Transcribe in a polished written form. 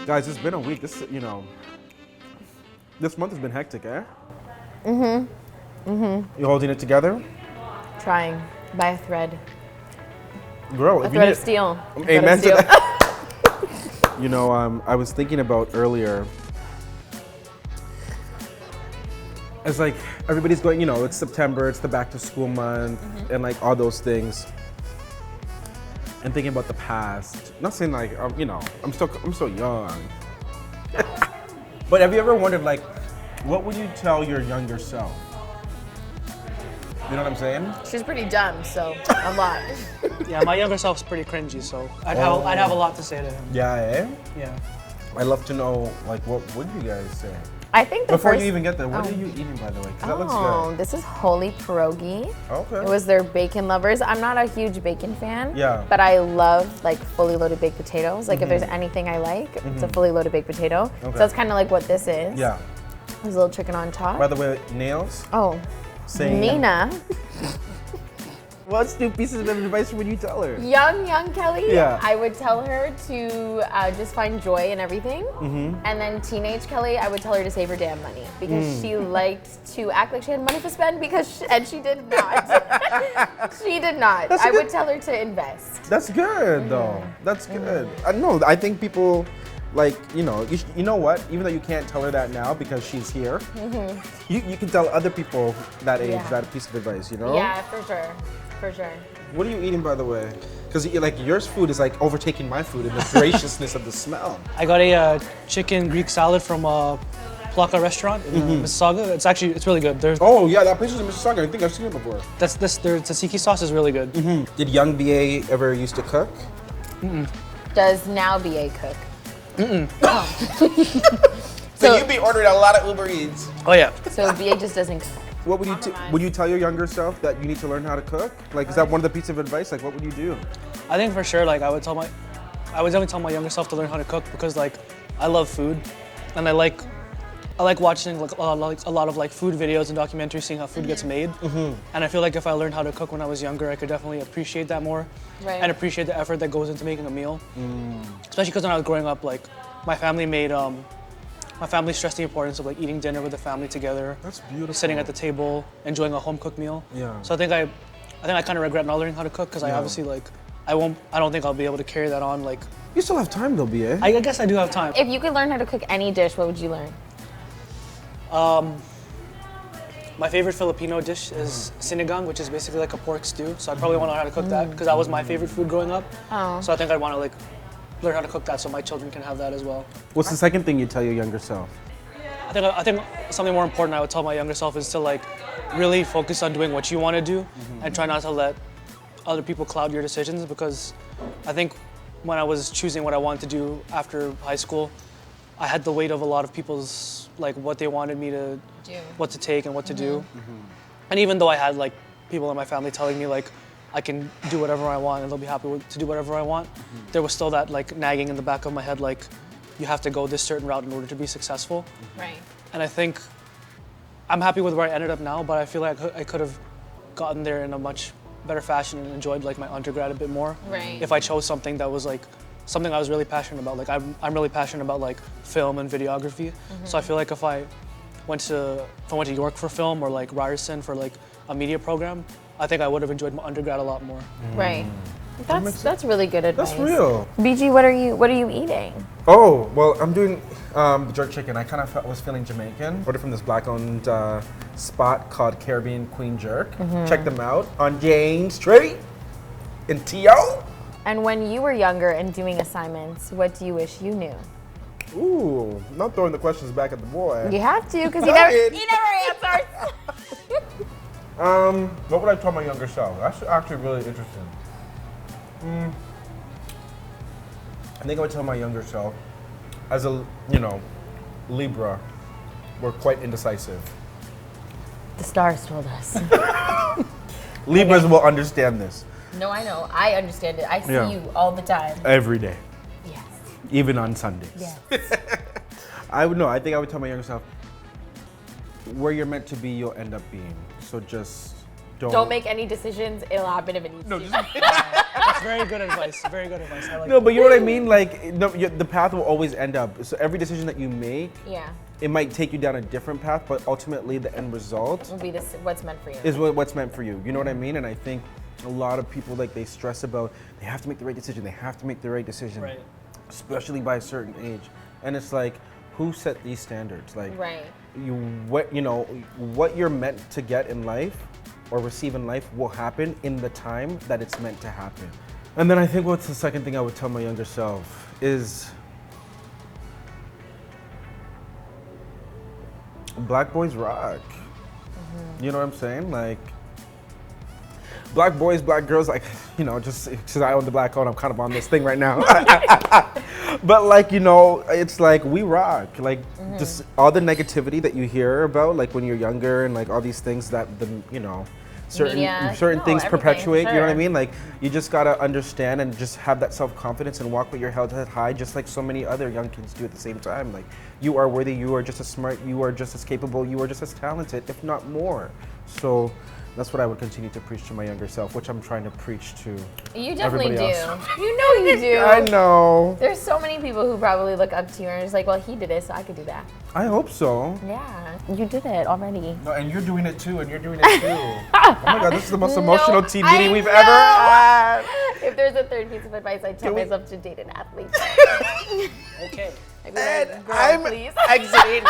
Guys, it's been a week. This month has been hectic, eh? You holding it together? Trying. By a thread. Girl, A thread of steel. Amen to that. I was thinking about earlier, it's like everybody's going, it's September, it's the back to school month, and like all those things. And thinking about the past. Not saying like, I'm so young. But have you ever wondered, like, what would you tell your younger self? You know what I'm saying? She's pretty dumb, so a lot. Yeah, my younger self's pretty cringy, so I'd have a lot to say to him. Yeah, eh? Yeah. I'd love to know, like, what would you guys say? I think Before you even get there, what are you eating, by the way? 'Cause that looks good. This is holy pierogi. Okay. It was their bacon lovers. I'm not a huge bacon fan. Yeah. But I love like fully loaded baked potatoes. Like if there's anything I like, it's a fully loaded baked potato. Okay. So that's kind of like what this is. Yeah. There's a little chicken on top. By the way, nails? Oh, Saying. Nina. What's 2 pieces of advice would you tell her? Young Kelly, Yeah. I would tell her to just find joy in everything. And then teenage Kelly, I would tell her to save her damn money because she liked to act like she had money to spend and she did not. She did not. I would tell her to invest. That's good, though. That's good. I think people, like, you know what? Even though you can't tell her that now because she's here, you can tell other people that age that piece of advice, Yeah, for sure. For sure. What are you eating, by the way? Because like yours food is like overtaking my food in the graciousness of the smell. I got a chicken Greek salad from a Plaka restaurant in Mississauga. It's really good. Oh yeah, that place is in Mississauga. I think I've seen it before. The tzatziki sauce is really good. Did young BA ever used to cook? Does now BA cook? So you'd be ordering a lot of UberEats. Oh yeah. So BA just doesn't cook. What would you tell your younger self that you need to learn how to cook? Like, is that one of the pieces of advice? Like, what would you do? I think for sure, like I would definitely tell my younger self to learn how to cook because like I love food, and I like watching like a lot of like food videos and documentaries, seeing how food gets made. And I feel like if I learned how to cook when I was younger, I could definitely appreciate that more, and appreciate the effort that goes into making a meal. Especially because when I was growing up, like my family stressed the importance of like eating dinner with the family together. That's beautiful. Sitting at the table, enjoying a home cooked meal. Yeah. So I think I kind of regret not learning how to cook because I obviously like I don't think I'll be able to carry that on. Like you still have time though, BA. I guess I do have time. If you could learn how to cook any dish, what would you learn? My favorite Filipino dish is sinigang, which is basically like a pork stew. So I probably want to learn how to cook that because that was my favorite food growing up. Oh. So I think I'd want to like learn how to cook that so my children can have that as well. What's the second thing you tell your younger self? I think something more important I would tell my younger self is to like really focus on doing what you want to do and try not to let other people cloud your decisions, because I think when I was choosing what I wanted to do after high school, I had the weight of a lot of people's like what they wanted me to do, what to take and what to do. And even though I had like people in my family telling me like I can do whatever I want and they'll be happy to do whatever I want, there was still that like nagging in the back of my head like you have to go this certain route in order to be successful. Right. And I think I'm happy with where I ended up now, but I feel like I could have gotten there in a much better fashion and enjoyed like my undergrad a bit more. Right. If I chose something that was like something I was really passionate about. Like I'm really passionate about like film and videography. So I feel like if I went to York for film or like Ryerson for like a media program, I think I would have enjoyed my undergrad a lot more. Right. That's really good advice. That's real. BG, what are you eating? Oh, well, I'm doing jerk chicken. I kind of was feeling Jamaican. Ordered from this black-owned spot called Caribbean Queen Jerk. Check them out on Jane Street in T.O. And when you were younger and doing assignments, what do you wish you knew? Ooh, not throwing the questions back at the boy. You have to, because he never answers. What would I tell my younger self? That's actually really interesting. I think I would tell my younger self, as a, Libra, we're quite indecisive. The stars told us. Libras will understand this. No, I know. I understand it. I see you all the time. Every day. Yes. Even on Sundays. Yes. I think I would tell my younger self, where you're meant to be, you'll end up being. So just Don't make any decisions. It'll happen if it needs to. That's very good advice. Very good advice. I like No, but you know what I mean? Like, the path will always end up. So every decision that you make, Yeah. it might take you down a different path, but ultimately the end result Will be this what's meant for you. is what's meant for you. You know what I mean? And I think a lot of people, like, they stress about, they have to make the right decision. They have to make the right decision. Right. Especially by a certain age. And it's like, who set these standards? Like, Right. what you're meant to get in life or receive in life will happen in the time that it's meant to happen. And then I think what's the second thing I would tell my younger self is black boys rock. You know what I'm saying? Like, black boys, black girls, like, just because I own the black coat, I'm kind of on this thing right now. But like, it's like we rock. Like, just all the negativity that you hear about, like when you're younger, and like all these things that certain Media. things Everything, perpetuate. You know what I sure. mean? Like, you just gotta understand and just have that self-confidence and walk with your head high, just like so many other young kids do at the same time. Like, you are worthy. You are just as smart. You are just as capable. You are just as talented, if not more. So that's what I would continue to preach to my younger self, which I'm trying to preach to You definitely everybody do. else. You know you do. I know. There's so many people who probably look up to you and are just like, well, he did it, so I could do that. I hope so. Yeah, you did it already. No, and you're doing it too, and you're doing it too. Oh my God, this is the most emotional team I meeting we've know. ever had. If there's a third piece of advice, I'd tell Can we- myself to date an athlete. Okay. I'd be like, And girl, I'm please. exiting.